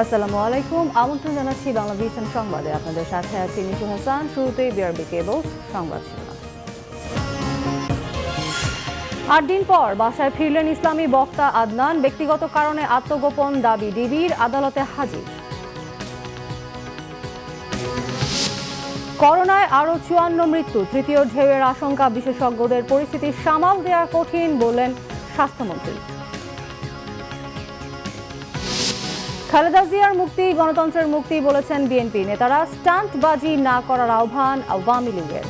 আসসালামু আলাইকুম, আমন্ত্রণ জানাচ্ছি বাংলা ভিশন সংবাদে। আপনাদের সাথে আছি নিশু হাসান। শুরুতেই বিআরবি কেবলস সংবাদ শিরোনাম। ৮ দিন পর বাসায় ফিরলেন ইসলামী বক্তা আদনান। ব্যক্তিগত কারণে আত্মগোপন দাবি ডিবির, আদালতে হাজির। করোনায় আরও ৫৪ মৃত্যু, তৃতীয় ঢেউয়ের আশঙ্কা। বিশেষজ্ঞদের পরিস্থিতি সামাল দেওয়া কঠিন বললেন স্বাস্থ্যমন্ত্রী। খালেদা জিয়ার মুক্তি গণতন্ত্রের মুক্তি বলেছেন বিএনপি নেতারা। স্টান্টবাজি না করার আহ্বান আওয়ামী লীগের।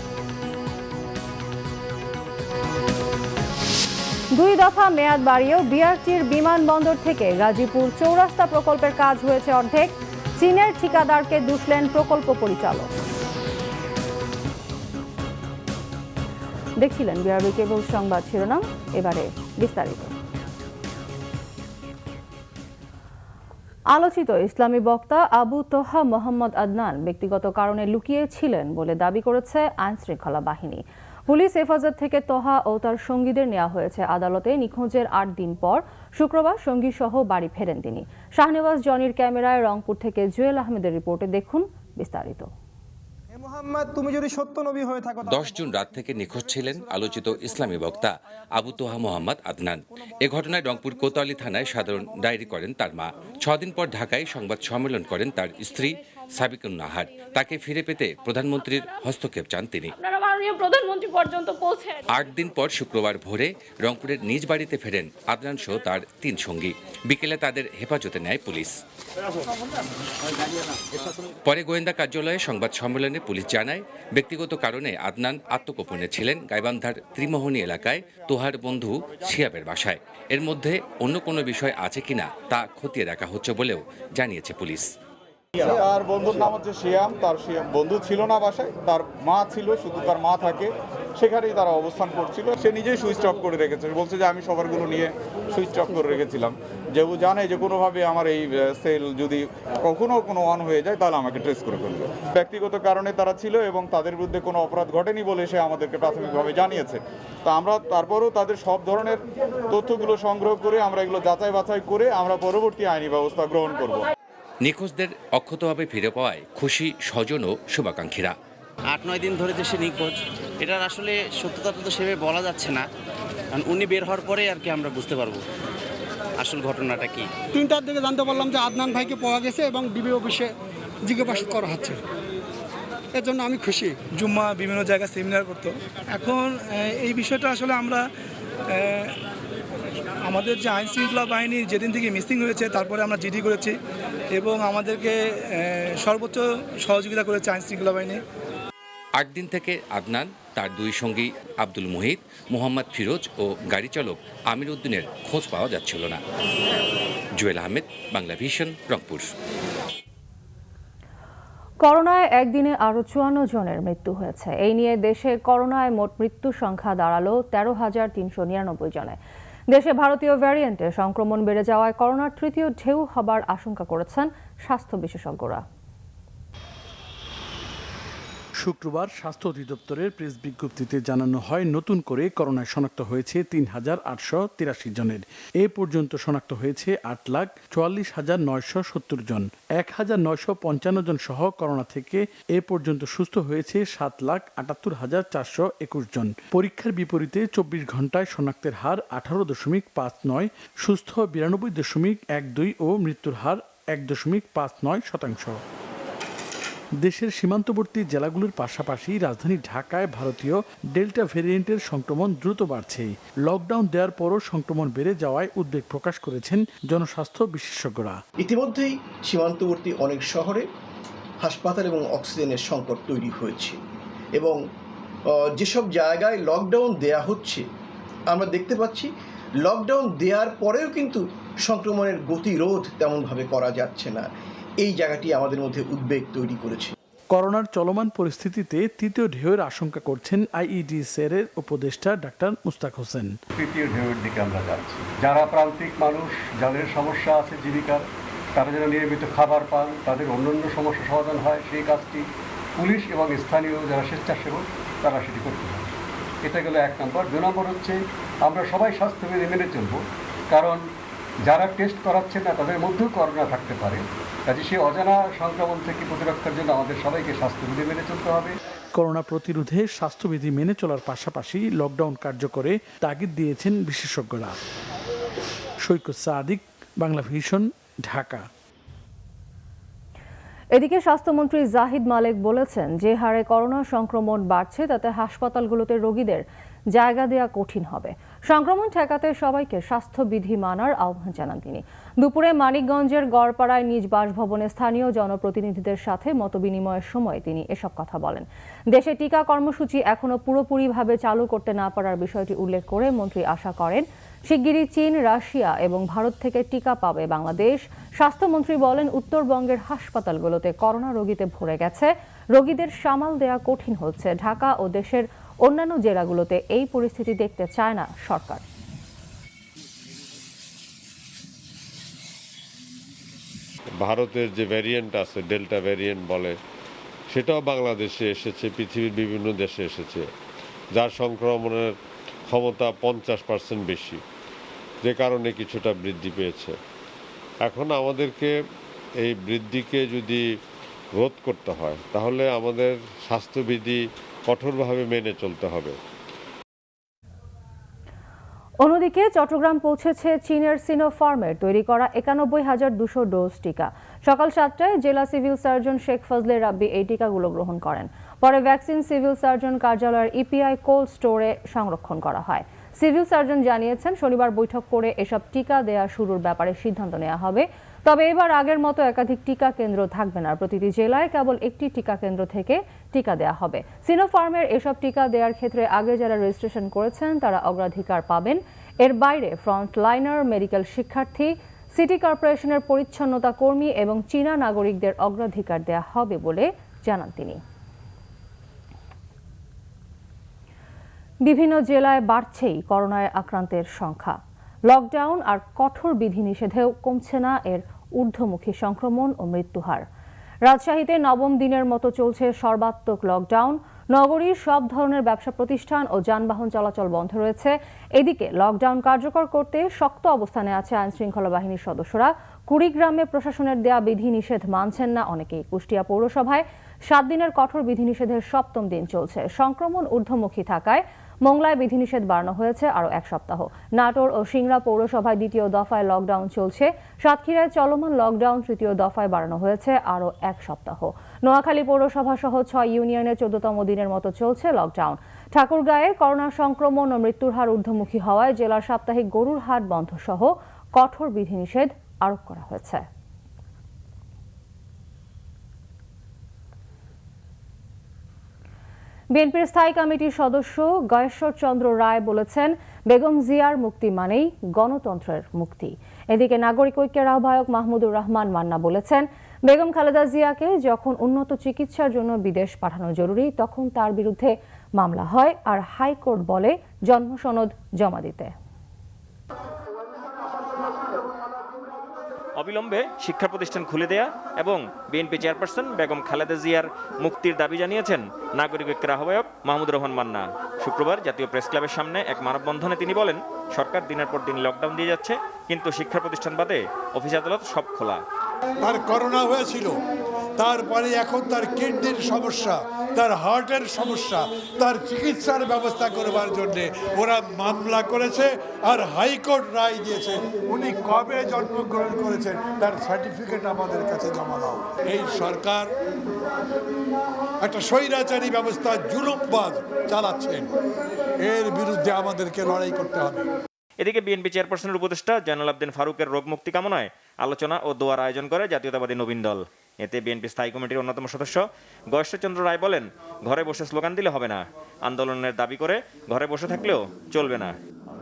২ দফা মেয়াদ বাড়িয়েও বিআরটির বিমানবন্দর থেকে গাজীপুর চৌরাস্তা প্রকল্পের কাজ হয়েছে অর্ধেক। চীনের ঠিকাদারকে দুষলেন প্রকল্প পরিচালক। দেখছিলেন বিআরবি কেবল সংবাদ শিরোনাম, এবারে বিস্তারিত। আলোচিত ইসলামী বক্তা আবু তোহা মোহাম্মদ আদনান ব্যক্তিগত কারণে লুকিয়ে ছিলেন বলে দাবি করেছে আইনশৃঙ্খলা বাহিনী। পুলিশ হেফাজত থেকে তোহা ও তার সঙ্গীদের নেওয়া হয়েছে আদালতে। নিখোঁজের ৮ দিন পর শুক্রবার সঙ্গী সহ বাড়ি ফেরেন তিনি। শাহনেওয়াজ জনির ক্যামেরায় রংপুর থেকে জুয়েল আহমেদের রিপোর্টে দেখুন বিস্তারিত। ১০ জুন রাত থেকে নিখোঁজ ছিলেন আলোচিত ইসলামী বক্তা আবু তোহা মোহাম্মদ আদনান। এ ঘটনায় রংপুর কোতোয়ালি থানায় সাধারণ ডায়েরি করেন তার মা। ৬ দিন পর ঢাকায় সংবাদ সম্মেলন করেন তার স্ত্রী সাবিকুন নাহার। তাকে ফিরে পেতে প্রধানমন্ত্রীর হস্তক্ষেপ চান তিনি। ৮ দিন পর শুক্রবার ভোরে রংপুরের নিজ বাড়িতে ফেরেন আদনান সহ তার ৩ সঙ্গী। বিকেলে তাদের হেফাজতে নেয় পুলিশ। পরে গোয়েন্দা কার্যালয়ে সংবাদ সম্মেলনে পুলিশ জানায়, ব্যক্তিগত কারণে আদনান আত্মগোপনে ছিলেন গাইবান্ধার ত্রিমোহনী এলাকায় তোহার বন্ধু শিয়াবের বাসায়। এর মধ্যে অন্য কোনো বিষয় আছে কিনা তা খতিয়ে দেখা হচ্ছে বলেও জানিয়েছে পুলিশ। তার বন্ধুর নাম হচ্ছে শিয়াম। তার বন্ধু ছিল না বাসায়, তার মা ছিল, শুধু তার মা থাকে, সেখানেই তারা অবস্থান করছিল। সে নিজেই সুইচ অফ করে রেখেছে, বলছে যে আমি সবারগুলো নিয়ে সুইচ অফ করে রেখেছিলাম। যেহেতু জানে যে কোনোভাবে আমার এই সেল যদি কখনো কোনো অন হয়ে যায় তাহলে আমাকে ট্রেস করে ফেলবে। ব্যক্তিগত কারণে তারা ছিল এবং তাদের বিরুদ্ধে কোনো অপরাধ ঘটেনি বলে সে আমাদেরকে প্রাথমিকভাবে জানিয়েছে। তা আমরা তারপরেও তাদের সব ধরনের তথ্যগুলো সংগ্রহ করে আমরা এগুলো যাচাই বাছাই করে আমরা পরবর্তী আইনি ব্যবস্থা গ্রহণ করব। নিখোঁজদের অক্ষতভাবে ফিরে পাওয়ায় খুশি স্বজন ও শুভাকাঙ্ক্ষীরা। ৮-৯ দিন ধরে যে সে নিখোঁজ, এটার আসলে সত্যতা তো সেভাবে বলা যাচ্ছে না, কারণ উনি বের হওয়ার পরে আর কি আমরা বুঝতে পারবো আসল ঘটনাটা কি। ৩টার দিকে জানতে পারলাম যে আদনান ভাইকে পাওয়া গেছে এবং ডিবি অফিসে জিজ্ঞাসাবাদ করা হচ্ছে। এর জন্য আমি খুশি। জুম্মা বিভিন্ন জায়গায় সেমিনার করতো। এখন এই বিষয়টা আসলে আমরা আমাদের যে আইন শৃঙ্খলা বাহিনী যেদিন থেকে মিসিং হয়েছে তারপরে আমরা জিডি করেছি এবং আমাদেরকে সর্বোচ্চ সহযোগিতা করেছে আইন শৃঙ্খলা বাহিনী। ৮ দিন থেকে আদনান, তার ২ সঙ্গী আব্দুল মুহিত, মোহাম্মদ ফিরোজ ও গাড়ি চালক আমির উদ্দিনের খোঁজ পাওয়া যাচ্ছিল না। জুয়েল আহমেদ, বাংলা ভিশন, রংপুর। করোনায় একদিনে আরও ৫৪ জনের মৃত্যু হয়েছে। এই নিয়ে দেশে করোনায় মোট মৃত্যুর সংখ্যা দাঁড়ালো ১৩,৩৯৯ জনে। দেশে ভারতীয় ভ্যারিয়েন্টের সংক্রমণ বেড়ে যাওয়ায় করোনার তৃতীয় ঢেউ হবার আশঙ্কা করেছেন স্বাস্থ্য বিশেষজ্ঞরা। শুক্রবার স্বাস্থ্য অধিদপ্তরের প্রেস বিজ্ঞপ্তিতে জানানো হয়, নতুন করে করোনায় শনাক্ত হয়েছে ৩,৮৮৩ জনের। এ পর্যন্ত শনাক্ত হয়েছে ৮,৪৪,৯৭০ জন। ১,৯৫৫ জন সহ করোনা থেকে এ পর্যন্ত সুস্থ হয়েছে ৭,৭৮,৪২১ জন। পরীক্ষার বিপরীতে ২৪ ঘন্টায় শনাক্তের হার ১৮.৫৯, সুস্থ ৯২.১২ ও মৃত্যুর হার ১.৫৯%। দেশের সীমান্তবর্তী জেলাগুলোর পাশাপাশি রাজধানী ঢাকায় ভারতীয় ডেল্টা ভ্যারিয়েন্টের সংক্রমণ দ্রুত বাড়ছে। লকডাউন দেওয়ার পরও সংক্রমণ বেড়ে যাওয়ায় উদ্বেগ প্রকাশ করেছেন জনস্বাস্থ্য বিশেষজ্ঞরা। ইতিমধ্যেই সীমান্তবর্তী অনেক শহরে হাসপাতাল এবং অক্সিজেনের সংকট তৈরি হয়েছে এবং যেসব জায়গায় লকডাউন দেয়া হচ্ছে আমরা দেখতে পাচ্ছি লকডাউন দেওয়ার পরেও কিন্তু সংক্রমণের গতিরোধ তেমনভাবে করা যাচ্ছে না। এই জায়গাটি আমাদের মধ্যে উদ্বেগ তৈরি করেছে। করোনার চলমান পরিস্থিতিতে তৃতীয় ঢেউয়ের আশঙ্কা করছেন আইইডিসিআর এর উপদেষ্টা ডাক্তার মুস্তাক হোসেন। তৃতীয় ঢেউয়ের দিকে আমরা যাচ্ছি। যারা প্রান্তিক মানুষ, যাদের সমস্যা আছে জীবিকার, তারা যেন নিয়মিত খাবার পান, তাদের অন্যান্য সমস্যা সমাধান হয়, সেই কাজটি পুলিশ এবং স্থানীয় যারা স্বেচ্ছাসেবক তারা সেটি করতে হবে। এটা গেল ১ নম্বর। ২ নম্বর হচ্ছে আমরা সবাই স্বাস্থ্যবিধি মেনে চলব, কারণ যারা টেস্ট করাচ্ছে না তাদের মধ্যেও করোনা থাকতে পারে। কাজে সেই অজানা সংক্রমণ থেকে প্রতিরক্ষার জন্য আমাদের সবাইকে স্বাস্থ্যবিধি মেনে চলতে হবে। করোনা প্রতিরোধে স্বাস্থ্যবিধি মেনে চলার পাশাপাশি লকডাউন কার্যকরে তাগিদ দিয়েছেন বিশেষজ্ঞরা। সৈকত সাদিক, বাংলা ভিশন, ঢাকা। এদিকে স্বাস্থ্যমন্ত্রী জাহিদ মালেক বলেছেন, যে হারে করোনা সংক্রমণ বাড়ছে তাতে হাসপাতালগুলোতে রোগীদের জায়গা দেওয়া কঠিন হবে। সংক্রমণ ঠেকাতে সবাইকে স্বাস্থ্যবিধি মানার আহ্বান জানান তিনি। দুপুরে মানিকগঞ্জের গড়পাড়ায় নিজ বাসভবনে স্থানীয় জনপ্রতিনিধিদের সাথে মতবিনিময়ের সময় তিনি এসব কথা বলেন। দেশে টিকা কর্মসূচি এখনো পুরোপুরিভাবে চালু করতে না পারার বিষয়টি উল্লেখ করে মন্ত্রী আশা করেন শিগগিরই চীন, রাশিয়া এবং ভারত থেকে টিকা পাবে বাংলাদেশ। স্বাস্থ্যমন্ত্রী বলেন, উত্তরবঙ্গের হাসপাতালগুলোতে করোনা রোগীতে ভরে গেছে, রোগীদের সামাল দেওয়া কঠিন হচ্ছে। ঢাকা ও দেশের অন্যান্য জেলাগুলোতে এই পরিস্থিতি দেখতে চায় না সরকার। ভারতের যে ভ্যারিয়েন্ট আছে, ডেল্টা ভ্যারিয়েন্ট বলে, সেটাও বাংলাদেশে এসেছে, পৃথিবীর বিভিন্ন দেশে এসেছে, যার সংক্রমণের ক্ষমতা 50% বেশি, যে কারণে কিছুটা বৃদ্ধি পেয়েছে। এখন আমাদেরকে এই বৃদ্ধিকে যদি রোধ করতে হয় তাহলে আমাদের স্বাস্থ্যবিধি কঠোরভাবে মেনে চলতে হবে। অন্যদিকে চট্টগ্রাম পৌঁছেছে চীনের সিনোফার্মের তৈরি করা ৯১,২০০ ডোজ টিকা। সকাল ৭টায় জেলা সিভিল সার্জন শেখ ফজলে রাব্বি এই টিকাগুলো গ্রহণ করেন। পরে ভ্যাকসিন সিভিল সার্জন কার্যালয়ের ইপিআই কোল্ড স্টোরে সংরক্ষণ করা হয়। সিভিল সার্জন জানিয়েছেন, শনিবার বৈঠক করে এসব টিকা দেয়া শুরুর ব্যাপারে সিদ্ধান্ত নেওয়া হবে। তবে এবার আগের মতো একাধিক টিকা কেন্দ্র থাকবে না, প্রতিটি জেলায় কেবল একটি টিকা কেন্দ্র থেকে টিকা দেয়া হবে। সিনোফার্মের এসব টিকা দেওয়ার ক্ষেত্রে আগে যারা রেজিস্ট্রেশন করেছেন তারা অগ্রাধিকার পাবেন। এর বাইরে ফ্রন্টলাইনার, মেডিকেল শিক্ষার্থী, সিটি কর্পোরেশনের পরিচ্ছন্নতা কর্মী এবং চীনা নাগরিকদের অগ্রাধিকার দেয়া হবে বলে জানান তিনি। বিভিন্ন জেলায় বাড়ছেই করোনায় আক্রান্তের সংখ্যা। লকডাউন আর কঠোর বিধিনিষেধেও কমছে না এর ঊর্ধ্বমুখী সংক্রমণ ও মৃত্যুহার। রাজশাহীতে নবম দিনের মতো চলছে সর্বাত্মক লকডাউন। নগরীর সব ধরনের ব্যবসা প্রতিষ্ঠান ও যানবাহন চলাচল বন্ধ রয়েছে। এদিকে লকডাউন কার্যকর করতে শক্ত অবস্থানে আছে আইনশৃঙ্খলা বাহিনীর সদস্যরা। কুড়িগ্রামে প্রশাসনের দেয়া বিধিনিষেধ মানছেন না অনেকেই। কুষ্টিয়া পৌরসভায় 7 দিনের কঠোর বিধিনিষেধের 7ম দিন চলছে। সংক্রমণ ঊর্ধ্বমুখী থাকায় মোংলায় বিধিনিষেধ বাড়ানো হয়েছে আরও 1 সপ্তাহ। নাটোর ও সিংড়া পৌরসভায় 2য় দফায় লকডাউন চলছে। সাতক্ষীরায় চলমান লকডাউন 3য় দফায় বাড়ানো হয়েছে আরও 1 সপ্তাহ। নোয়াখালী পৌরসভা সহ 6 ইউনিয়নে 14তম দিনের মতো চলছে লকডাউন। ঠাকুরগাঁয়ে করোনা সংক্রমণ ও মৃত্যুর হার ঊর্ধ্বমুখী হওয়ায় জেলার সাপ্তাহিক গরুর হাট বন্ধ সহ কঠোর বিধিনিষেধ আরোপ করা হয়েছে। বিএনপির স্থায়ী কমিটির সদস্য গয়েশ্বর চন্দ্র রায় বলেছেন, বেগম জিয়ার মুক্তি মানেই গণতন্ত্রের মুক্তি। এদিকে নাগরিক ঐক্যের আহ্বায়ক মাহমুদুর রহমান মান্না বলেছেন, বেগম খালেদা জিয়াকে যখন উন্নত চিকিৎসার জন্য বিদেশ পাঠানো জরুরি তখন তার বিরুদ্ধে মামলা হয় আর হাইকোর্ট বলে জন্মসনদ জমা দিতে। অবিলম্বে শিক্ষা প্রতিষ্ঠান খুলে দেয়া এবং বিএনপি চেয়ারপারসন বেগম খালেদা জিয়ার মুক্তির দাবি জানিয়েছেন নাগরিক ঐক্যের আহ্বায়ক মাহমুদুর রহমান মান্না। শুক্রবার জাতীয় প্রেস ক্লাবের সামনে এক মানববন্ধনে তিনি বলেন, সরকার দিনের পর দিন লকডাউন দিয়ে যাচ্ছে, কিন্তু শিক্ষা প্রতিষ্ঠান বাদে অফিস আদালত সব খোলা। তার করোনা হয়েছিল, তারপরে এখন তার কিডনির সমস্যা, তার হার্টের সমস্যা, তার চিকিৎসার ব্যবস্থা করবার জন্যে ওরা মামলা করেছে আর হাইকোর্ট রায় দিয়েছে। উনি কবে জন্মগ্রহণ করেছেন তার সার্টিফিকেট আমাদের কাছে জমা দাও। এই সরকার একটা স্বৈরাচারী ব্যবস্থা, জুলুমবাজ চালাচ্ছেন, এর বিরুদ্ধে আমাদেরকে লড়াই করতে হবে। এদিকে বিএনপি চেয়ারপারসনের উপদেষ্টা জয়নাল আবদিন ফারুকের রোগ মুক্তি কামনায় আলোচনা ও দোয়ার আয়োজন করে জাতীয়তাবাদী নবীন দল। এতে বিএনপি স্থায়ী কমিটির অন্যতম সদস্য গয়েশ্বরচন্দ্র রায় বলেন, ঘরে বসে স্লোগান দিলে হবে না, আন্দোলনের দাবি করে ঘরে বসে থাকলেও চলবে না।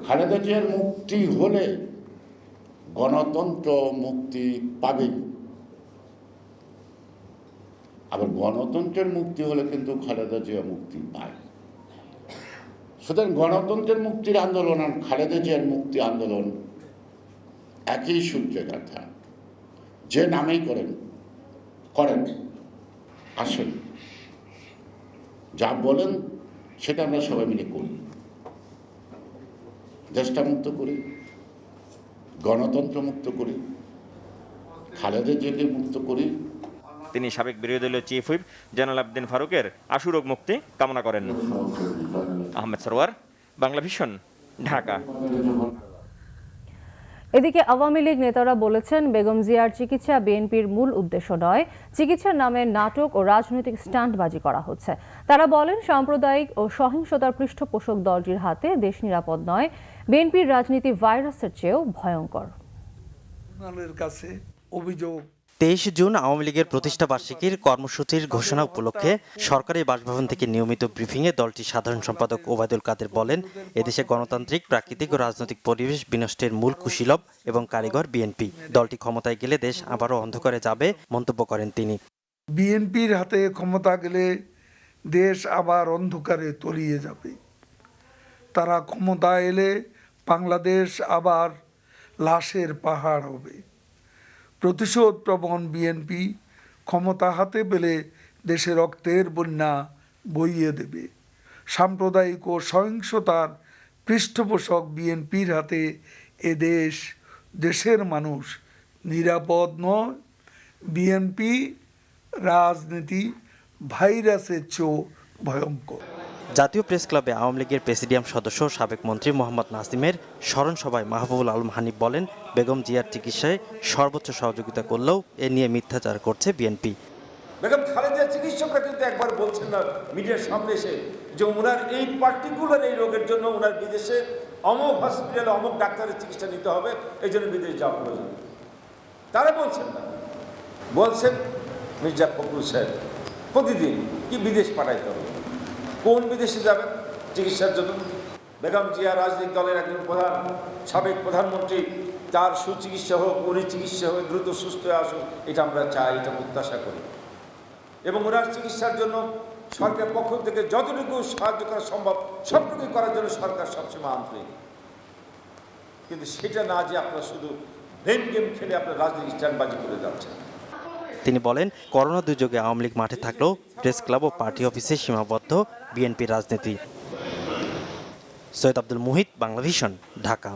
খালেদা জিয়ার মুক্তি হলে গণতন্ত্র মুক্তি পাবে, আবার গণতন্ত্রের মুক্তি হলে কিন্তু খালেদা জিয়া মুক্তি পায়। সুতরাং গণতন্ত্রের মুক্তির আন্দোলন আর খালেদা জিয়ার মুক্তি আন্দোলন একই সূত্রে গাঁথা। যে নামেই করেন আসেন, যা বলেন সেটা আমরা সবাই মিলে করি, দেশটা মুক্ত করি, গণতন্ত্র মুক্ত করি, খালেদা জিয়াকে মুক্ত করি। তিনি সাবেক বিরোধী দলীয় চিফ হুইপ জয়নাল আবদিন ফারুকের আশুরোগ মুক্তি কামনা করেন। আহমেদ সরওয়ার, বাংলা ভিশন, ঢাকা। এদিকে আওয়ামী লীগ নেতারা বলেছেন বেগম জিয়ার চিকিৎসা বিএনপির মূল উদ্দেশ্য নয়, চিকিৎসার নামে নাটক ও রাজনৈতিক স্টান্টবাজি করা হচ্ছে। তারা বলেন সাম্প্রদায়িক ও সহিংসতার পৃষ্ঠপোষক দলটির হাতে দেশ নিরাপদ নয়, বিএনপির রাজনীতি ভাইরাসের চেয়েও ভয়ঙ্কর। কাছে অভিযোগ 23 জুন আওয়ামী লীগের প্রতিষ্ঠা বার্ষিকীর কর্মসূচির ঘোষণা উপলক্ষে সরকারি বাসভবন থেকে নিয়মিত ব্রিফিংয়ে দলটির সাধারণ সম্পাদক ওবায়দুল কাদের বলেন, এদেশে গণতান্ত্রিক, প্রাকৃতিক ও রাজনৈতিক পরিবেশ বিনষ্টের মূল কুশীলব এবং কারিগর বিএনপি। দলটি ক্ষমতায় গেলে দেশ আবারও অন্ধকারে যাবে মন্তব্য করেন তিনি। বিএনপির হাতে ক্ষমতা গেলে দেশ আবার অন্ধকারে তলিয়ে যাবে। তারা ক্ষমতা এলে বাংলাদেশ আবার লাশের পাহাড় হবে। প্রতিশোধ প্রবণ বিএনপি ক্ষমতা হাতে পেলে দেশে রক্তের বন্যা বইয়ে দেবে। সাম্প্রদায়িক ও সহিংসতার পৃষ্ঠপোষক বিএনপির হাতে দেশের মানুষ নিরাপদ নয়, বিএনপি রাজনীতি ভাইরাসের চেয়েও ভয়ঙ্কর। জাতীয় প্রেস ক্লাবে আওয়ামী লীগের প্রেসিডিয়াম সদস্য সাবেক মন্ত্রী মোহাম্মদ নাসিমের স্মরণ সভায় মাহবুবুল আলম হানিফ বলেন, বেগম জিয়ার চিকিৎসায় সর্বোচ্চ সহযোগিতা করলেও এ নিয়ে মিথ্যাচার করছে বিএনপি। বেগম খালেদা চিকিৎসকরা কিন্তু একবার বলছেন না মিডিয়ার সামনে এসে যে ওনার এই পার্টিকুলার এই রোগের জন্য ওনার বিদেশে অমুক হসপিটালে অমুক ডাক্তারের চিকিৎসা নিতে হবে, এই জন্য বিদেশ যাওয়া প্রয়োজন। তারা বলছেন না, বলছেন মির্জা ফখরুল সাহেব প্রতিদিন কি বিদেশ পাঠাইতে হবে। কোন বিদেশে যাবেন চিকিৎসার জন্য? বেগম জিয়া রাজনৈতিক দলের একজন সাবেক প্রধানমন্ত্রী, তার সুচিকিৎসা হোক, উনি চিকিৎসা হোক, দ্রুত সুস্থ হয়ে আসুক, এটা আমরা চাই, এটা প্রত্যাশা করি। এবং ওনার চিকিৎসার জন্য সরকারের পক্ষ থেকে যতটুকু সাহায্য করা সম্ভব সবটুকুই করার জন্য সরকার সবসময় আন্তরিক। কিন্তু সেটা না যে আপনারা শুধু ব্রেন গেম খেলে আপনার রাজনৈতিক স্ট্যান্ডবাজি করে যাচ্ছেন। তিনি বলেন, করোনা দুর্যোগে আওয়ামী লীগ মাঠে থাকলেও প্রেস ক্লাব ও পার্টি অফিসে সীমাবদ্ধ বিএনপির রাজনীতি। সৈয়দ আব্দুল মুহিত, বাংলা ভিশন, ঢাকা।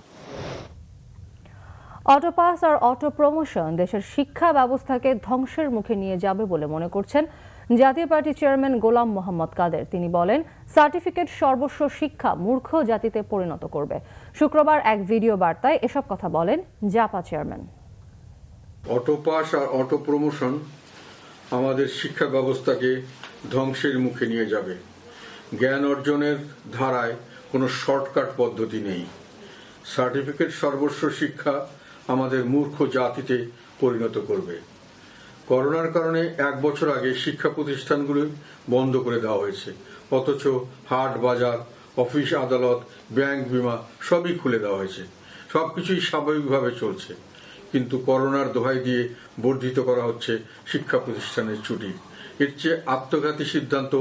অটো পাস আর অটো প্রমোশন দেশের শিক্ষা ব্যবস্থাকে ধ্বংসের মুখে নিয়ে যাবে বলে মনে করছেন জাতীয় পার্টির চেয়ারম্যান গোলাম মোহাম্মদ কাদের। তিনি বলেন, সার্টিফিকেট সর্বস্ব শিক্ষা মূর্খ জাতিতে পরিণত করবে। শুক্রবার এক ভিডিও বার্তায় এসব কথা বলেন জাপা চেয়ারম্যান। অটো পাস আর অটো প্রমোশন আমাদের শিক্ষা ব্যবস্থাকে ধ্বংসের মুখে নিয়ে যাবে। জ্ঞান অর্জনের ধারায় কোনো শর্টকাট পদ্ধতি নেই। সার্টিফিকেট সর্বস্ব শিক্ষা আমাদের মূর্খ জাতিতে পরিণত করবে। করোনার কারণে 1 বছর আগে শিক্ষা প্রতিষ্ঠানগুলি বন্ধ করে দেওয়া হয়েছে, অথচ হাট বাজার, অফিস আদালত, ব্যাংক, বিমা সবই খুলে দেওয়া হয়েছে। সবকিছুই স্বাভাবিকভাবে চলছে, কিন্তু করোনার দোহাই দিয়ে বর্ধিত করা হচ্ছে শিক্ষা প্রতিষ্ঠানের ছুটি। এর চেয়ে আত্মঘাতী সিদ্ধান্ত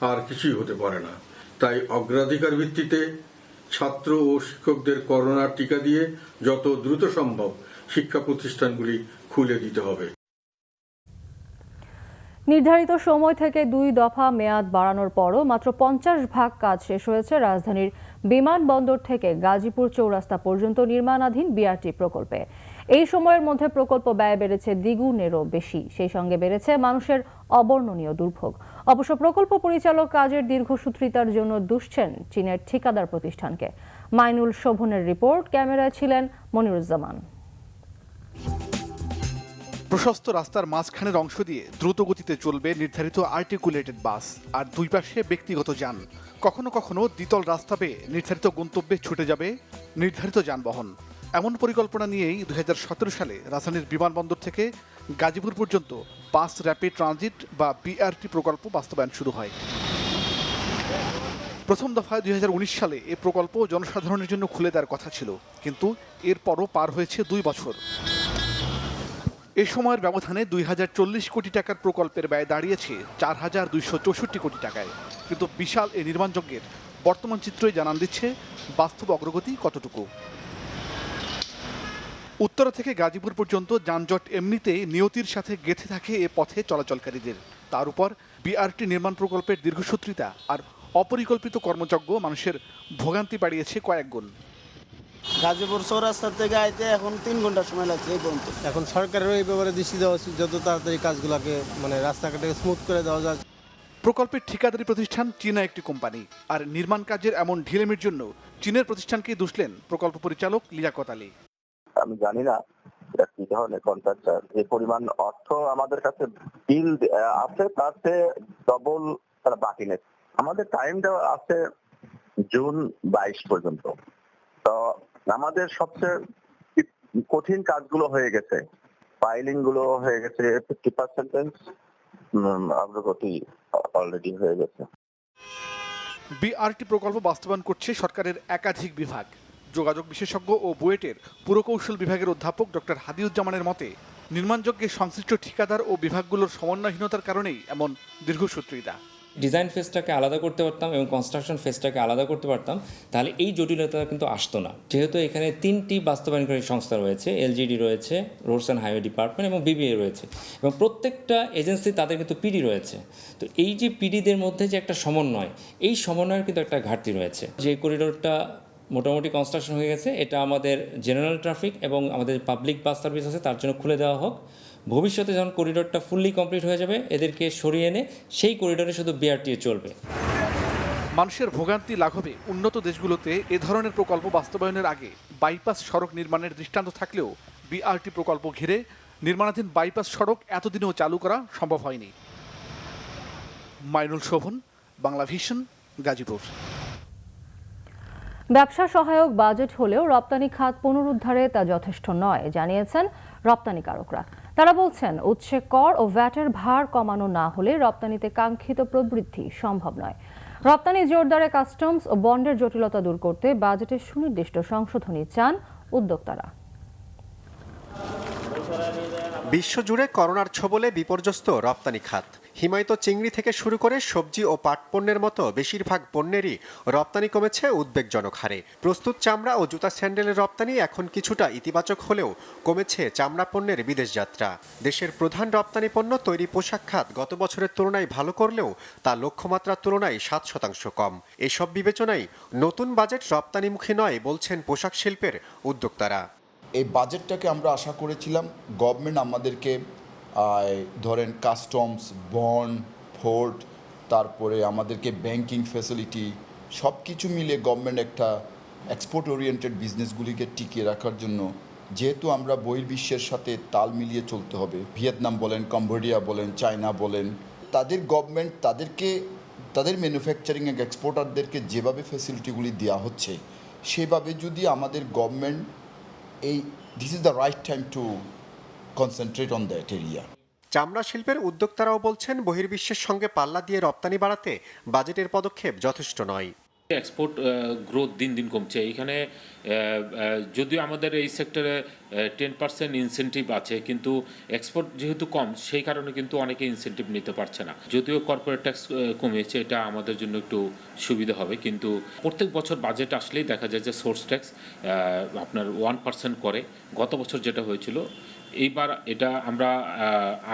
আর কিছুই হতে পারে না। তাই অগ্রাধিকার ভিত্তিতে ছাত্র ও শিক্ষকদের করোনার টিকা দিয়ে যত দ্রুত সম্ভব শিক্ষা প্রতিষ্ঠানগুলি খুলে দিতে হবে। নির্ধারিত সময় থেকে 2 দফা মেয়াদ বাড়ানোর পরও মাত্র 50% কাজ শেষ হয়েছে রাজধানীর বিমানবন্দর থেকে গাজীপুর চৌরাস্তা পর্যন্ত নির্মাণাধীন বিআরটি প্রকল্পে। এই সময়ের মধ্যে প্রকল্প ব্যয় বেড়েছে দ্বিগুণেরও বেশি। সেই সঙ্গে বেড়েছে মানুষের অবর্ণনীয় দুর্ভোগ। অবশ্য প্রকল্প পরিচালক কাজের দীর্ঘসূত্রিতার জন্য দুষছেন চীনের ঠিকাদার প্রতিষ্ঠানকে। মাইনুল শোভনের রিপোর্ট, ক্যামেরায় ছিলেন মনিরুজ্জামান। প্রশস্ত রাস্তার মাঝখানের অংশ দিয়ে দ্রুত গতিতে চলবে নির্ধারিত আর্টিকুলেটেড বাস, আর দুই পাশে ব্যক্তিগত যান। কখনো কখনো দ্বিতল রাস্তা পেয়ে নির্ধারিত গন্তব্যে ছুটে যাবে নির্ধারিত যানবাহন। এমন পরিকল্পনা নিয়েই 2017 সালে রাজধানীর বিমানবন্দর থেকে গাজীপুর পর্যন্ত বাস র্যাপিড ট্রানজিট বা বিআরটি প্রকল্প বাস্তবায়ন শুরু হয়। প্রথম দফায় 2019 সালে এই প্রকল্প জনসাধারণের জন্য খুলে দেওয়ার কথা ছিল, কিন্তু এরপরও পার হয়েছে 2 বছর। এ সময়ের ব্যবধানে 2040 কোটি টাকার প্রকল্পের ব্যয় দাঁড়িয়েছে 4264 কোটি টাকায়। কিন্তু বিশাল এই নির্মাণযজ্ঞের বর্তমান চিত্রই জানান দিচ্ছে বাস্তব অগ্রগতি কতটুকু। উত্তরা থেকে গাজীপুর পর্যন্ত যানজট এমনিতেই নিয়তির সাথে গেঁথে থাকে এ পথে চলাচলকারীদের। তার উপর বিআরটি নির্মাণ প্রকল্পের দীর্ঘসূত্রিতা আর অপরিকল্পিত কর্মযজ্ঞ মানুষের ভোগান্তি বাড়িয়েছে কয়েক গুণ। গাজীপুর চৌরাস্তা থেকে আইতে এখন 3 ঘন্টা সময় লাগছে এই পর্যন্ত। এখন সরকারের এই ব্যাপারে দৃষ্টি দেওয়া উচিত, যত তাড়াতাড়ি কাজগুলোকে রাস্তাঘাটে স্মুথ করে দেওয়া যায়। প্রকল্পের ঠিকাদারি প্রতিষ্ঠান চীনা একটি কোম্পানি, আর নির্মাণ কাজের এমন ঢিলেমির জন্য চীনের প্রতিষ্ঠানকে দুষলেন প্রকল্প পরিচালক লিয়াকত আলী। আমি জানি না এটা কি ধরনের কন্ট্রাক্টর, যে পরিমাণ অর্থ আমাদের কাছে বিল আছে তার চেয়ে ডবল তারা বাকি নেই। আমাদের টাইম দেওয়া আছে জুন 22 পর্যন্ত। তো আমাদের সবচেয়ে কঠিন কাজগুলো হয়ে গেছে, ফাইলিং গুলো হয়ে গেছে 50% অগ্রগতি অলরেডি হয়ে গেছে। বিআরটি প্রকল্প বাস্তবায়ন করছে সরকারের একাধিক বিভাগ। যোগাযোগ বিশেষজ্ঞ ও বুয়েটের পুরকৌশল বিভাগের অধ্যাপক ডক্টর হাদিউজ্জামানের মতে, নির্মাণযজ্ঞে সংশ্লিষ্ট ঠিকাদার ও বিভাগগুলোর সমন্বয়হীনতার কারণেই এমন দীর্ঘসূত্রিতা। ডিজাইন ফেজটাকে আলাদা করতে পারতাম এবং কনস্ট্রাকশন ফেজটাকে আলাদা করতে পারতাম, তাহলে এই জটিলতা কিন্তু আসতো না। যেহেতু এখানে 3টি বাস্তবায়নকারী সংস্থা রয়েছে, এলজিডি রয়েছে, রোডস অ্যান্ড হাইওয়ে ডিপার্টমেন্ট এবং বিবিএ রয়েছে, এবং প্রত্যেকটা এজেন্সি তাদের কিন্তু পিডি রয়েছে। তো এই যে পিডিদের মধ্যে যে একটা সমন্বয়, এই সমন্বয়ের কিন্তু একটা ঘাটতি রয়েছে। যে করিডোরটা মোটামুটি কনস্ট্রাকশন হয়ে গেছে, এটা আমাদের জেনারেল ট্রাফিক এবং আমাদের পাবলিক বাস সার্ভিস আছে তার জন্য খুলে দেওয়া হোক। ভবিষ্যতে যখন করিডোরটা ফুললি কমপ্লিট হয়ে যাবে, এদেরকে সরিয়ে এনে সেই করিডোরে শুধু বিআরটিএ চলবে। মানুষের ভোগান্তি লাঘবে উন্নত দেশগুলোতে এ ধরনের প্রকল্প বাস্তবায়নের আগে বাইপাস সড়ক নির্মাণের দৃষ্টান্ত থাকলেও বিআরটি প্রকল্প ঘিরে নির্মাণাধীন বাইপাস সড়ক এতদিনেও চালু করা সম্ভব হয়নি। মাইনুল শোভন, বাংলা ভিশন, গাজীপুর। ব্যবসা সহায়ক বাজেট হলেও রপ্তানি খাত পুনরুদ্ধারে তা যথেষ্ট নয় জানিয়েছেন রপ্তানিকারকরা। তারা বলছেন, উৎসে কর ও ভ্যাটের ভার কমানো না হলে রপ্তানিতে কাঙ্ক্ষিত প্রবৃদ্ধি সম্ভব নয়। রপ্তানি জোরদারে কাস্টমস ও বন্ডের জটিলতা দূর করতে বাজেটের সুনির্দিষ্ট সংশোধনী চান উদ্যোক্তারা। বিশ্বজুড়ে করোনার ছোবলে বিপর্যস্ত রপ্তানি খাত। হিমায়িত চিংড়ি থেকে শুরু করে সবজি ও পাট পণ্যের মতো বেশিরভাগ পণ্যেরই রপ্তানি কমেছে উদ্বেগজনক হারে। প্রস্তুত চামড়া ও জুতা স্যান্ডেলের রপ্তানি এখন কিছুটা ইতিবাচক হলেও কমেছে চামড়া পণ্যের বিদেশ যাত্রা। দেশের প্রধান রপ্তানি পণ্য তৈরি পোশাক খাত গত বছরের তুলনায় ভালো করলেও তা লক্ষ্যমাত্রার তুলনায় 7% কম। এসব বিবেচনায় নতুন বাজেট রপ্তানিমুখী নয় বলছেন পোশাক শিল্পের উদ্যোক্তারা। এই বাজেটটাকে আমরা আশা করেছিলাম গভর্নমেন্ট আমাদেরকে ধরেন কাস্টমস, বন্ড, ফোর্ট, তারপরে আমাদেরকে ব্যাংকিং ফ্যাসিলিটি সব কিছু মিলে গভর্নমেন্ট একটা এক্সপোর্ট ওরিয়েন্টেড বিজনেসগুলিকে টিকিয়ে রাখার জন্য, যেহেতু আমরা বহির্বিশ্বের সাথে তাল মিলিয়ে চলতে হবে, ভিয়েতনাম বলেন, কম্বোডিয়া বলেন, চায়না বলেন, তাদের গভর্নমেন্ট তাদের ম্যানুফ্যাকচারিং এবং এক্সপোর্টারদেরকে যেভাবে ফ্যাসিলিটিগুলি দেওয়া হচ্ছে, সেভাবে যদি আমাদের government this is the right time to concentrate on that area. চামড়া শিল্পের উদ্যোক্তারাও বলছেন, বহির্বিশ্বের সঙ্গে পাল্লা দিয়ে রপ্তানি বাড়াতে বাজেটের পদক্ষেপ যথেষ্ট নয়। এক্সপোর্ট গ্রোথ দিন দিন কমছে। এখানে যদিও আমাদের এই সেক্টরে 10% ইনসেন্টিভ আছে, কিন্তু এক্সপোর্ট যেহেতু কম সেই কারণে কিন্তু অনেকে ইনসেন্টিভ নিতে পারছে না। যদিও কর্পোরেট ট্যাক্স কমেছে, এটা আমাদের জন্য একটু সুবিধা হবে, কিন্তু প্রত্যেক বছর বাজেট আসলেই দেখা যায় যে সোর্স ট্যাক্স আপনার 1% করে। গত বছর যেটা হয়েছিল, এইবার এটা আমরা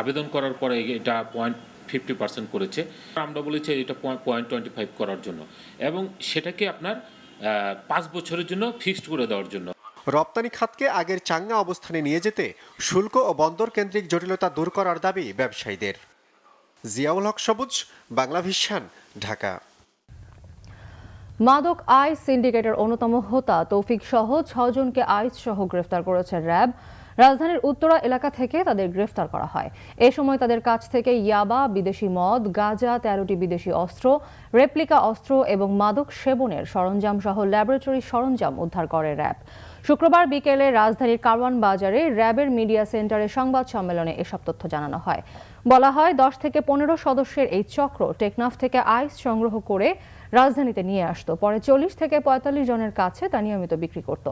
আবেদন করার পরে এটা 50% করেছে। আমরা বলেছি এটা 0.25 করার জন্য, এবং সেটাকে আপনার 5 বছরের জন্য ফিক্সড করে দেওয়ার জন্য। রপ্তানি খাতকে আগের চাঙ্গা অবস্থানে নিয়ে যেতে শুল্ক ও বন্দর কেন্দ্রিক জটিলতা দূর করার দাবি ব্যবসায়ীদের। জিয়াউল হক সবুজ, বাংলা ভিশন, ঢাকা। মাদক আইস সিন্ডিকেটের অন্যতম হোতা তৌফিক সহ 6 জনকে আইস সহ গ্রেফতার করেছে র্যাব। রাজধানীর উত্তরা এলাকা থেকে তাদের গ্রেফতার করা হয়। এ সময় তাদের কাছ থেকে ইয়াবা, বিদেশি মদ, গাঁজা, 13টি বিদেশি অস্ত্র, রেপ্লিকা অস্ত্র এবং মাদক সেবনের সরঞ্জাম সহ ল্যাবরেটরি সরঞ্জাম উদ্ধার করে র্যাব। শুক্রবার বিকেলে রাজধানীর কারওয়ান বাজারে র্যাবের মিডিয়া সেন্টারে সংবাদ সম্মেলনে এসব তথ্য জানানো হয়। বলা হয়, 10 থেকে 15 সদস্যের এই চক্র টেকনাফ থেকে আইস সংগ্রহ করে রাজধানীতে নিয়ে আসতো। পরে 40 থেকে 45 জনের কাছে তা নিয়মিত বিক্রি করত।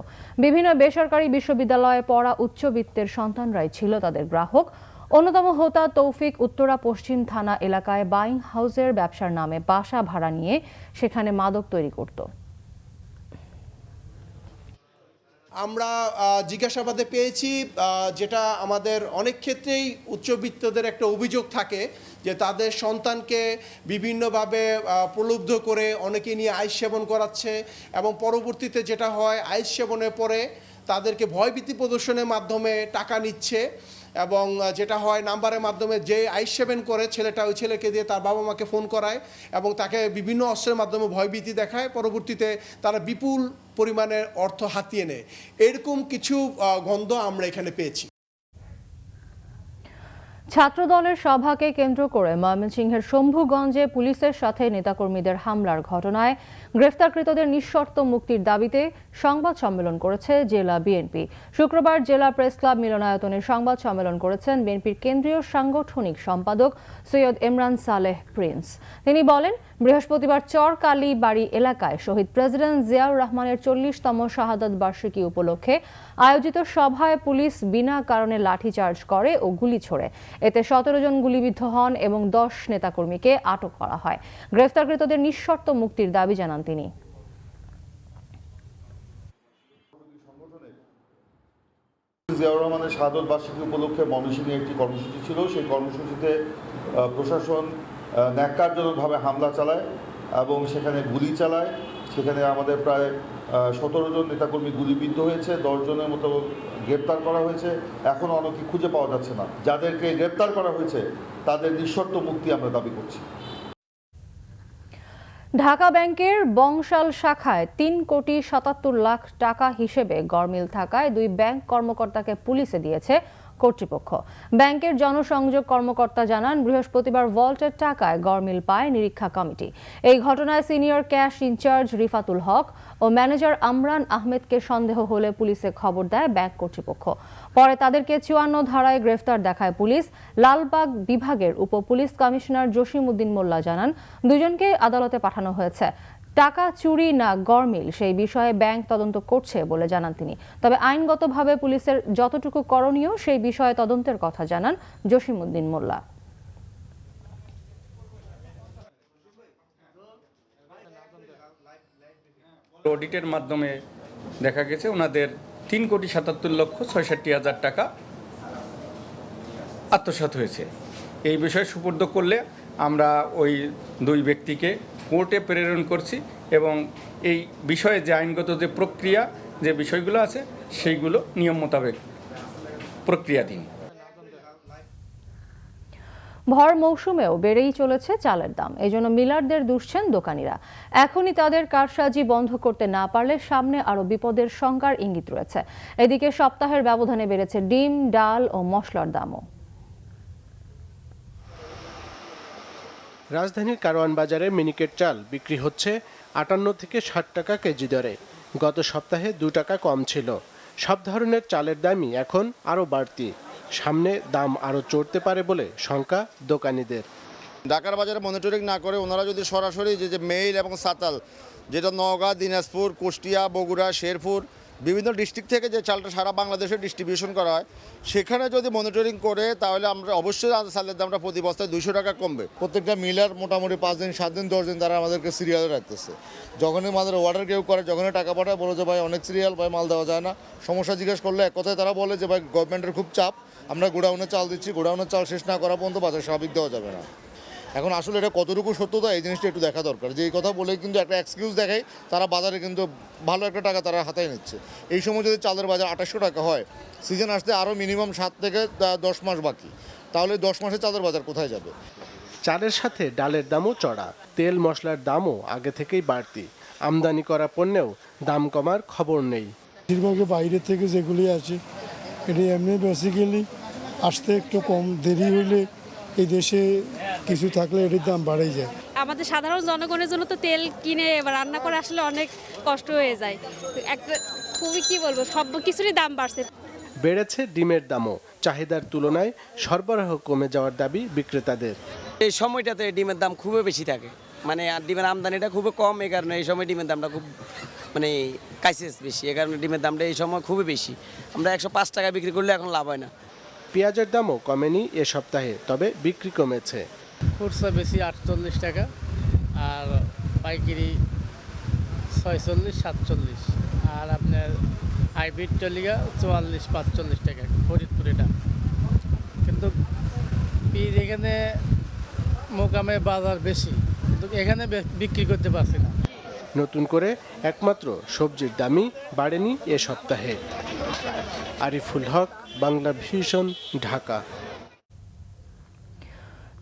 বিভিন্ন বেসরকারি বিশ্ববিদ্যালয়ে পড়া উচ্চবিত্তের সন্তানরাই ছিল তাদের গ্রাহক। অন্যতম হোতা তৌফিক উত্তরা পশ্চিম থানা এলাকায় বাইং হাউসের ব্যবসার নামে বাসা ভাড়া নিয়ে সেখানে মাদক তৈরি করত। আমরা জিজ্ঞাসাবাদে পেয়েছি, যেটা আমাদের অনেক ক্ষেত্রেই উচ্চবিত্তদের একটা অভিযোগ থাকে যে তাদের সন্তানকে বিভিন্নভাবে প্রলুব্ধ করে অনেকে নিয়ে আইস সেবন করাচ্ছে এবং পরবর্তীতে যেটা হয় আইস সেবনের পরে তাদেরকে ভয়ভীতি প্রদর্শনের মাধ্যমে টাকা নিচ্ছে এবং যেটা হয় নাম্বারের মাধ্যমে যে আইস সেবন করে ছেলেটা ওই ছেলেকে দিয়ে তার বাবা মাকে ফোন করায় এবং তাকে বিভিন্ন অস্ত্রের মাধ্যমে ভয়ভীতি দেখায়, পরবর্তীতে তারা বিপুল পরিমাণের অর্থ হাতিয়ে নেয়। এরকম কিছু গন্ধ আমরা এখানে পেয়েছি। ছাত্রদলের সভাকে কেন্দ্র করে ময়মনসিংহের শম্ভুগঞ্জে পুলিশের সাথে নেতাকর্মীদের হামলার ঘটনায় গ্রেফতারকৃতদের নিঃশর্ত মুক্তির দাবিতে সংবাদ সম্মেলন করেছে জেলা বিএনপি। শুক্রবার জেলা প্রেস ক্লাব মিলনায়তনে সংবাদ সম্মেলন করেছেন বিএনপির কেন্দ্রীয় সাংগঠনিক সম্পাদক সৈয়দ ইমরান সালেহ প্রিন্স। তিনি বলেন, বৃহস্পতিবার চরকালী বাড়ি এলাকায় শহীদ প্রেসিডেন্ট জিয়াউর রহমানের 40তম শাহাদাত বার্ষিকী উপলক্ষে আয়োজিত সভায় পুলিশ বিনা কারণে লাঠিচার্জ করে ও গুলি ছোড়ে। এতে 17 জন গুলিবিদ্ধ হন এবং 10 নেতাকর্মীকে আটক করা হয়। গ্রেফতারকৃতদের নিঃশর্ত মুক্তির দাবি জানান তিনি। জিয়াউর রহমানের শাহাদত বার্ষিকী উপলক্ষে ময়মনসিংহে একটি কর্মসূচি ছিল। সেই কর্মসূচিতে প্রশাসন ন্যাক্কারজনকভাবে হামলা চালায় এবং সেখানে গুলি চালায়। সেখানে আমাদের প্রায় 17 জন নেতাকর্মী গুলিবিদ্ধ হয়েছে, 10 জনের মতো গ্রেপ্তার করা হয়েছে। এখনও অনেকে খুঁজে পাওয়া যাচ্ছে না। যাদেরকে গ্রেপ্তার করা হয়েছে তাদের নিঃশর্ত মুক্তি আমরা দাবি করছি। ঢাকা ব্যাংকের বংশাল শাখায় 3,77,00,000 টাকা হিসেবে গরমিল থাকায় 2 ব্যাংক কর্মকর্তাকে পুলিশে দিয়েছে কর্তৃপক্ষ। ব্যাংকের জনসংযোগ কর্মকর্তা জানান, বৃহস্পতিবার ভল্টের টাকায় গরমিল পায় নিরীক্ষা কমিটি। এই ঘটনায় সিনিয়র ক্যাশ ইনচার্জ রিফাতুল হক ও ম্যানেজার আমরান আহমেদকে সন্দেহ হলে পুলিশে খবর দেয় ব্যাংক কর্তৃপক্ষ। পরে তাদেরকে 54 ধারায় গ্রেফতার দেখায় পুলিশ। লালবাগ বিভাগের উপ পুলিশ কমিশনার জসিম উদ্দিন মোল্লা জানান, 2 জনকে আদালতে পাঠানো হয়েছে। টাকা চুরি না গরমিল সেই বিষয়ে ব্যাংক তদন্ত করছে বলে জানান তিনি। তবে আইনগতভাবে পুলিশের যতটুকু করণীয় সেই বিষয়ে তদন্তের কথা জানান জসিম উদ্দিন মোল্লা। অডিটের মাধ্যমে দেখা গেছে ওনাদের 3,77,66,000 টাকা আত্মসাৎ হয়েছে। এই বিষয়ে সুপর্দ করলে আমরা ওই 2 ব্যক্তিকে কোর্টে প্রেরণ করছি এবং এই বিষয়ে যে আইনগত যে প্রক্রিয়া যে বিষয়গুলো আছে সেইগুলো নিয়ম মোতাবেক প্রক্রিয়াধীন। ভর মৌসুমেও বেড়েই চলেছে চালের দাম। এজন্য মিলারদের দুষছেন দোকানিরা। এখনই তাদের কারসাজি বন্ধ করতে না পারলে সামনে আরো বিপদের শঙ্কার ইঙ্গিত রয়েছে। এদিকে সপ্তাহের ব্যবধানে বেড়েছে ডিম, ডাল ও মশলার দামও। রাজধানীর কারওয়ান বাজারে মিনিকেট চাল বিক্রি হচ্ছে 58 থেকে 60 টাকা কেজি দরে। গত সপ্তাহে 2 টাকা কম ছিল। সব ধরনের চালের দামই এখন আরও বাড়তি। সামনে দাম আরও চড়তে পারে বলে শঙ্কা দোকানীদের। ঢাকার বাজারে মনিটরিং না করে ওনারা যদি সরাসরি যে মেইল এবং সাতাল, যেটা নওগাঁ, দিনাজপুর, কুষ্টিয়া, বগুড়া, শেরপুর বিভিন্ন ডিস্ট্রিক্ট থেকে যে চালটা সারা বাংলাদেশে ডিস্ট্রিবিউশন করা হয়, সেখানে যদি মনিটরিং করে তাহলে আমরা অবশ্যই চালের দামটা প্রতি বস্তায় 200 টাকা কমবে। প্রত্যেকটা মিলার মোটামুটি 5 দিন 7 দিন 10 দিন তারা আমাদেরকে সিরিয়ালে রাখতেছে। যখনই আমাদের অর্ডার কেউ করে, যখনই টাকা পাঠায়, বলে যে ভাই অনেক সিরিয়াল, ভাই মাল দেওয়া যায় না। সমস্যা জিজ্ঞেস করলে এক কথায় তারা বলে যে ভাই গভর্নমেন্টের খুব চাপ, আমরা গোডাউনে চাল দিচ্ছি, গোডাউনের চাল শেষ না করা পর্যন্ত বাজার স্বাভাবিক দেওয়া যাবে না। এখন আসলে এটা কতটুকু সত্যতা এই জিনিসটা একটু দেখা দরকার। যে এই কথা বলে কিন্তু একটা এক্সকিউজ দেখায়, তারা বাজারে কিন্তু ভালো একটা টাকা তারা হাতায় নিচ্ছে। এই সময় যদি চালের বাজার 2800 টাকা হয়, সিজন আসতে আরও মিনিমাম 7 থেকে 10 মাস বাকি, তাহলে 10 মাসে চালের বাজার কোথায় যাবে? চালের সাথে ডালের দামও চড়া, তেল মশলার দামও আগে থেকেই বাড়তি। আমদানি করা পণ্যেও দাম কমার খবর নেই। বেশিরভাগ বাইরে থেকে যেগুলি আছে এটি এমনি বেসিক্যালি আসতে একটু কম দেরি হইলে এই দেশে কিছু থাকলে এটির দাম বাড়াই যায়। আমাদের সাধারণ জনগণের জন্য তো তেল কিনে এবার রান্না করে আসলে অনেক কষ্ট হয়ে যায়। একটা খুবই কি বলবো, সব কিছুরই দাম বাড়ছে। বেড়েছে ডিমের দামও। চাহিদার তুলনায় সরবরাহ কমে যাওয়ার দাবি বিক্রেতাদের। এই সময়টাতে ডিমের দাম খুবই বেশি থাকে, মানে আর ডিমের আমদানিটা খুবই কম। এই কারণে এই সময় ডিমের দামটা খুব মানে ক্রাইসিস বেশি। এই কারণে ডিমের দামটা এই সময় খুবই বেশি। আমরা 105 টাকা বিক্রি করলে এখন লাভ হয় না। পেঁয়াজের দামও কমেনি এ সপ্তাহে, তবে বিক্রি কমেছে। খুচরা বেশি 48 টাকা আর পাইকারি 46-47, আর আপনার হাইব্রিড টলিগা 44-45 টাকা ফরিদপুর। এটা কিন্তু পিস এখানে মোকামে বাজার বেশি, কিন্তু এখানে বিক্রি করতে পারছি না। নতুন করে একমাত্র সবজির দামই বাড়েনি এ সপ্তাহে। আরিফুল হক, বাংলা ভিশন, ঢাকা।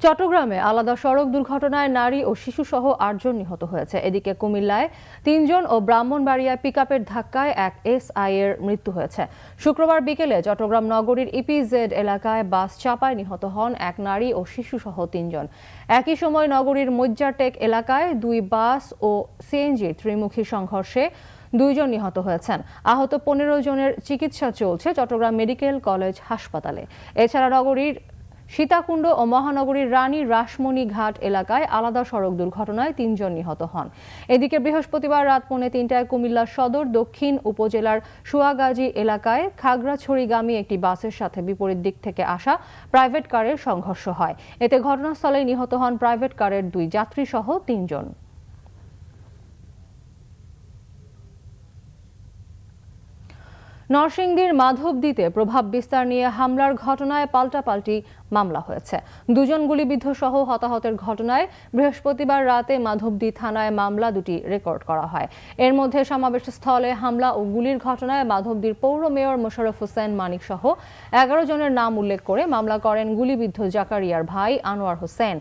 চট্টগ্রামে আলাদা সড়ক দুর্ঘটনায় নারী ও শিশুসহ 8 জন নিহত হয়েছে। এদিকে কুমিল্লায় 3 জন ও ব্রাহ্মণবাড়িয়ায় পিকআপের ধাক্কায় এক এসআই এর মৃত্যু হয়েছে। শুক্রবার বিকেলে চট্টগ্রাম নগরীর ইপিজেড এলাকায় বাস চাপায় নিহত হন এক নারী ও শিশুসহ 3 জন। একই সময় নগরীর মজ্জাটেক এলাকায় 2 বাস ও সিএনজি ত্রিমুখী সংঘর্ষে 2 জন নিহত হয়েছেন। আহত 15 জনের চিকিৎসা চলছে চট্টগ্রাম মেডিকেল কলেজ হাসপাতালে। এছাড়া নগরীর সীতাকুণ্ড ও মহানগরীর রানী রাসমণি ঘাট এলাকায় আলাদা সড়ক দুর্ঘটনায় 3 জন নিহত হন। এদিকে বৃহস্পতিবার রাত 2:45টায় কুমিল্লা সদর দক্ষিণ উপজেলার সুয়াগাজী এলাকায় খাগড়াছড়িগামী একটি বাসের সাথে বিপরীত দিক থেকে আসা প্রাইভেট কারের সংঘর্ষ হয়। এতে ঘটনাস্থলেই নিহত হন প্রাইভেট কারের 2 যাত্রী সহ 3 জন। নরসিংদীর মাধবদীতে প্রভাব বিস্তার নিয়ে হামলার ঘটনায় পাল্টাপাল্টি মামলা হয়েছে। 2 জন গুলিবিদ্ধ সহ হতাহতের ঘটনায় বৃহস্পতিবার রাতে মাধবদী থানায় মামলা 2টি রেকর্ড করা হয়। এর মধ্যে সমাবেশ স্থলে হামলা ও গুলির ঘটনায় মাধবদীর পৌর মেয়র মোশাররফ হোসেন মানিক সহ 11 জনের নাম উল্লেখ করে মামলা করেন গুলিবিদ্ধ জাকারিয়ার ভাই আনোয়ার হোসেন।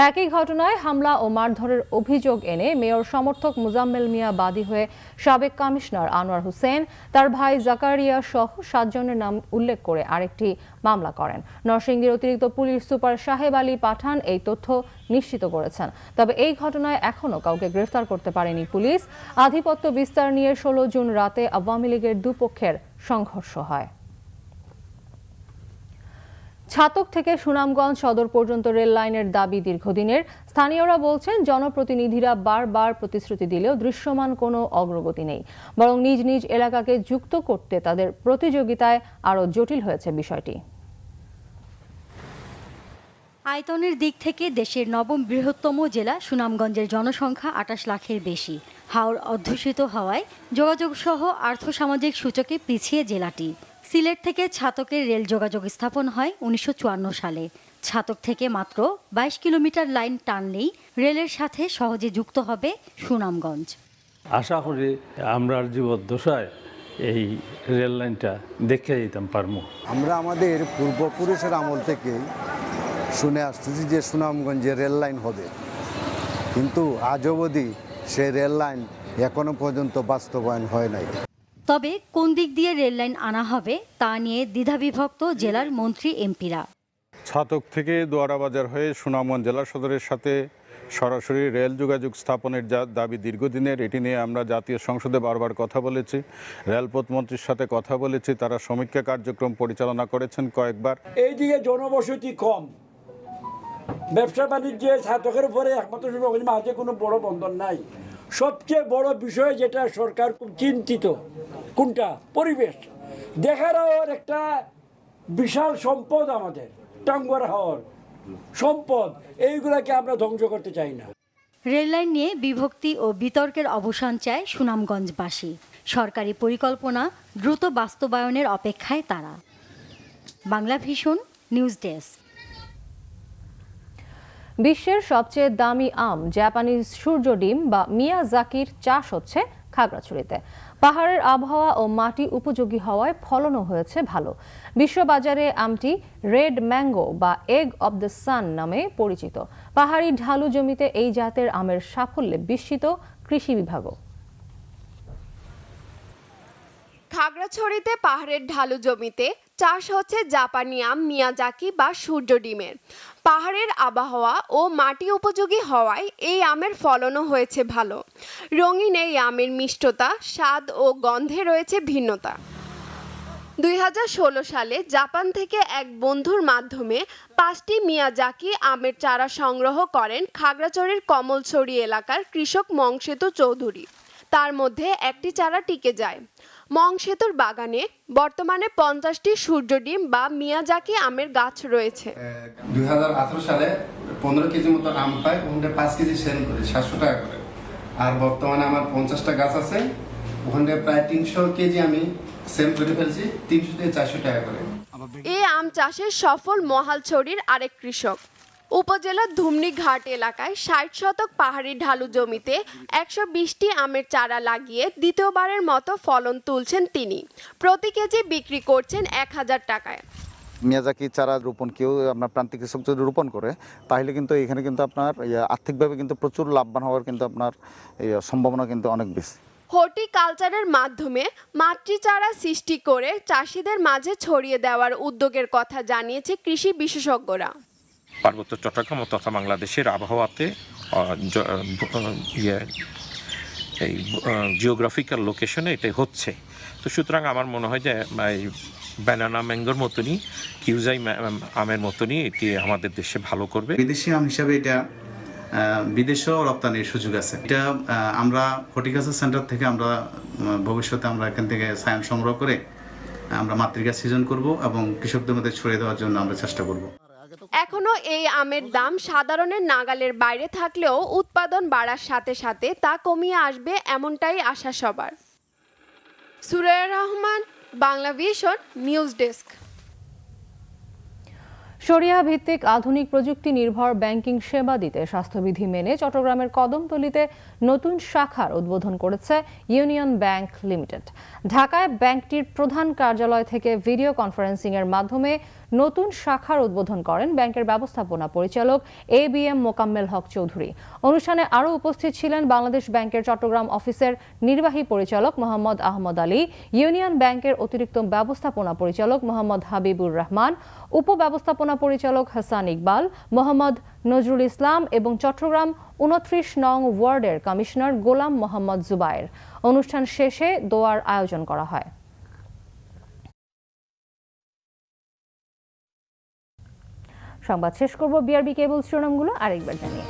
একই ঘটনায় হামলা ও মারধরের অভিযোগ এনে মেয়র সমর্থক মুজাম্মেল মিয়া বাদী হয়ে সাবেক কমিশনার আনোয়ার হোসেন, তার ভাই জাকারিয়া সহ 7 জনের নাম উল্লেখ করে আরেকটি মামলা করেন। নরসিংদীর অতিরিক্ত পুলিশ সুপার সাহেব আলী পাঠান এই তথ্য নিশ্চিত করেছেন। তবে এই ঘটনায় এখনো কাউকে গ্রেফতার করতে পারেনি পুলিশ। আধিপত্য বিস্তার নিয়ে 16 জুন রাতে আওয়ামী লীগের দুপক্ষের সংঘর্ষ হয়। ছাতক থেকে সুনামগঞ্জ সদর পর্যন্ত রেল লাইনের দাবি দীর্ঘদিনের। স্থানীয়রা বলছেন জনপ্রতিনিধিরা বারবার প্রতিশ্রুতি দিলেও দৃশ্যমান কোনো অগ্রগতি নেই, বরং নিজ নিজ এলাকাকে যুক্ত করতে তাদের প্রতিযোগিতায় আরও জটিল হয়েছে বিষয়টি। আয়তনের দিক থেকে দেশের 9ম বৃহত্তম জেলা সুনামগঞ্জের জনসংখ্যা 28 লাখের বেশি। হাওর অধ্যুষিত হওয়ায় যোগাযোগ সহ আর্থসামাজিক সূচকে পিছিয়ে জেলাটি। সিলেট থেকে ছাতকের রেল যোগাযোগ স্থাপন হয় 1954 সালে। ছাতক থেকে মাত্র 22 কিলোমিটার লাইন টানলেই রেলের সাথে সহজে যুক্ত হবে সুনামগঞ্জ। আশা করি আমরা জীবদ্দশায় এই রেল লাইনটা দেখে যেতাম পারবো। আমরা আমাদের পূর্বপুরুষের আমল থেকে শুনে আসতেছি যে সুনামগঞ্জে রেল লাইন হবে, কিন্তু আজ অবধি সে রেল লাইন এখনো পর্যন্ত বাস্তবায়ন হয় নাই। তবে কোন দিক দিয়ে রেল লাইন আনা হবে তা নিয়ে দ্বিধাবিভক্ত জেলার মন্ত্রী এমপিরা। ছাতক থেকে দোয়ারাবাজার হয়ে সুনামগঞ্জ জেলা সদরের সাথে সরাসরি রেল যোগাযোগ স্থাপনের যা দাবি দীর্ঘদিনের, এটি নিয়ে আমরা জাতীয় সংসদে বারবার কথা বলেছি, রেলপথ মন্ত্রীর সাথে কথা বলেছি, তারা সমীক্ষা কার্যক্রম পরিচালনা করেছেন কয়েকবার। এইদিকে জনবসতি কম, ব্যবসা বাণিজ্যে ছাতকের উপরে একমাত্র সুনামগঞ্জ মাঝে কোনো বড় বন্দর নাই। সবচেয়ে বড় বিষয় যেটা সরকার খুব চিন্তিত, কোনটা? পরিবেশ। দেখার একটা বিশাল সম্পদ আমাদের টাঙ্গুয়ার হাওর সম্পদ, এইগুলাকে আমরা ধ্বংস করতে চাই না। রেল লাইন নিয়ে বিভক্তি ও বিতর্কের অবসান চায় সুনামগঞ্জবাসী। সরকারি পরিকল্পনা দ্রুত বাস্তবায়নের অপেক্ষায় তারা। Bangla vision news desk. বিশ্বের সবচেয়ে দামি আম জাপানিজ সূর্য ডিম বা মিয়াজাকির চাষ হচ্ছে খাগড়াছড়িতে। পাহাড়ের আবহাওয়া ও মাটি উপযোগী হওয়ায় ফলনও হয়েছে ভালো। বিশ্ববাজারে আমটি রেড ম্যাঙ্গো বা এগ অব দ্য সান নামে পরিচিত। পাহাড়ি ঢালু জমিতে এই জাতের আমের সাফল্যে বিস্মিত কৃষি বিভাগও। খাগড়াছড়িতে পাহাড়ের ঢালু জমিতে চাষ হচ্ছে জাপানি আম মিয়াজাকি বা সূর্য ডিমের। পাহাড়ের আবহাওয়া ও মাটি উপযোগী হওয়ায় এই আমের ফলনও হয়েছে ভালো। রঙিন এই আমের মিষ্টতা, স্বাদ ও গন্ধে রয়েছে ভিন্নতা। 2016 সালে জাপান থেকে এক বন্ধুর মাধ্যমে 5টি মিয়াজাকি আমের চারা সংগ্রহ করেন খাগড়াছড়ির কমলছড়ি এলাকার কৃষক মংসেতু চৌধুরী। তার মধ্যে একটি চারা টিকে যায়। মংসেতুর বাগানে বর্তমানে 50টি সূর্য ডিম বা মিয়াজাকি আমের গাছ রয়েছে। 2018 সালে 15 কেজি মতো আম পাই, ওখানে 5 কেজি সেল করি 700 টাকা করে। আর বর্তমানে আমার 50টা গাছ আছে, ওখানে প্রায় 300 কেজি আমি সেল করে ফেলছি 300 থেকে 400 টাকা করে। এই আম চাষে সফল মহালছড়ির আরেক কৃষক। উপজেলার ধুমনিঘাট এলাকায় ৬০ শতক পাহাড়ি ঢালু জমিতে ১২০টি আমের চারা লাগিয়ে দ্বিতীয়বারের মতো ফলন তুলছেন তিনি। প্রতি কেজি বিক্রি করছেন ১,০০০ টাকায়। মিয়াজাকি চারা রোপণ কেউ আপনার প্রান্তিক কৃষক যদি রোপণ করে তাহলে কিন্তু এখানে কিন্তু আপনার আর্থিকভাবে কিন্তু প্রচুর লাভবান হওয়ার কিন্তু আপনার সম্ভাবনা কিন্তু অনেক বেশি। হর্টিকালচারের মাধ্যমে মাতৃ চারা সৃষ্টি করে চাষিদের মাঝে ছড়িয়ে দেওয়ার উদ্যোগের কথা জানিয়েছে কৃষি বিশেষজ্ঞরা। পার্বত্য চট্টগ্রাম তথা বাংলাদেশের আবহাওয়াতে এই জিওগ্রাফিক্যাল লোকেশনে এটা হচ্ছে, তো সুতরাং আমার মনে হয় যে ব্যানানা ম্যাঙ্গোর মতনই কিউজাই আমের মতনই এটি আমাদের দেশে ভালো করবে। বিদেশি আম হিসাবে এটা বিদেশেও রপ্তানির সুযোগ আছে। এটা আমরা হর্টিকালচার সেন্টার থেকে আমরা ভবিষ্যতে আমরা এখান থেকে সায়ান সংগ্রহ করে আমরা মাতৃগাছ সৃজন করব এবং কৃষকদের মধ্যে ছড়িয়ে দেওয়ার জন্য আমরা চেষ্টা করব। এখনো এই আমের দাম সাধারণের নাগালের বাইরে থাকলেও উৎপাদন বাড়ার সাথে সাথে তা কমিয়ে আসবে এমনটাই আশা সবার। Suraiya Rahman, Bangla vision news desk. শরিয়া ভিত্তিক আধুনিক প্রযুক্তি নির্ভর ব্যাংকিং সেবা দিতে স্বাস্থ্যবিধি মেনে চট্টগ্রামের কদমতলীতে নতুন শাখার উদ্বোধন করেছে ইউনিয়ন ব্যাংক লিমিটেড। ঢাকায় ব্যাংকটির প্রধান কার্যালয় থেকে ভিডিও কনফারেন্সিং এর মাধ্যমে নতুন শাখার উদ্বোধন করেন ব্যাংকের ব্যবস্থাপনা পরিচালক ABM মোকাম্মেল হক চৌধুরী। অনুষ্ঠানে আরও উপস্থিত ছিলেন বাংলাদেশ ব্যাংকের চট্টগ্রাম অফিসের নির্বাহী পরিচালক মোহাম্মদ আহমদ আলী, ইউনিয়ন ব্যাংকের অতিরিক্ত ব্যবস্থাপনা পরিচালক মোহাম্মদ হাবিবুর রহমান, উপব্যবস্থাপনা পরিচালক হাসান ইকবাল, মোহাম্মদ নজরুল ইসলাম এবং চট্টগ্রাম 29 নং ওয়ার্ডের কমিশনার গোলাম মোহাম্মদ জুবায়ের। অনুষ্ঠান শেষে দোয়ার আয়োজন করা হয়। সংবাদ শেষ করব বিআরবি কেবল শিরোনামগুলো আরেকবার জানিয়ে।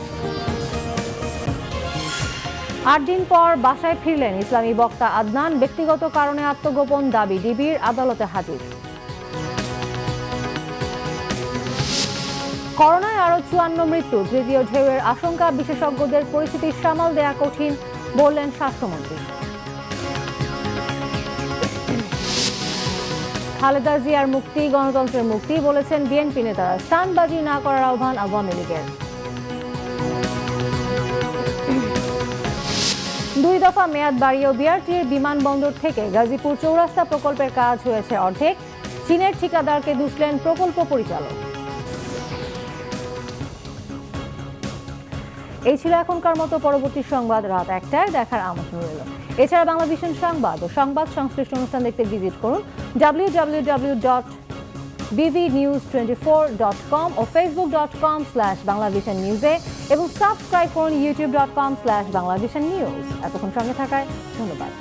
8 দিন পর বাসায় ফিরলেন ইসলামী বক্তা আদনান। ব্যক্তিগত কারণে আত্মগোপন দাবি ডিবির, আদালতে হাজির। করোনায় আরও 54 মৃত্যু, তৃতীয় ঢেউয়ের আশঙ্কা, বিশেষজ্ঞদের পরিস্থিতি সামাল দেয়া কঠিন বললেন স্বাস্থ্যমন্ত্রী। খালেদা জিয়ার মুক্তি গণতন্ত্রের মুক্তি বলেছেন বিএনপি নেতারা। স্টানবাজি না করার আহ্বান আওয়ামী লীগের। 2 দফা মেয়াদ বাড়িয়েও বিআরটির বিমানবন্দর থেকে গাজীপুর চৌরাস্তা প্রকল্পের কাজ হয়েছে অর্ধেক। চীনের ঠিকাদারকে দুষলেন প্রকল্প পরিচালক। এই ছিল এখনকার মতো। পরবর্তী সংবাদ রাত 1টায় দেখার আমন্ত্রণ রইল। এছাড়া বাংলা ভিশন সংবাদ ও সংবাদ সংশ্লিষ্ট অনুষ্ঠান দেখতে ভিজিট করুন www.bvnews24.com ও facebook.com/banglavisionnews এবং সাবস্ক্রাইব করুন youtube.com/banglavisionnews। এতক্ষণ সঙ্গে থাকায় ধন্যবাদ।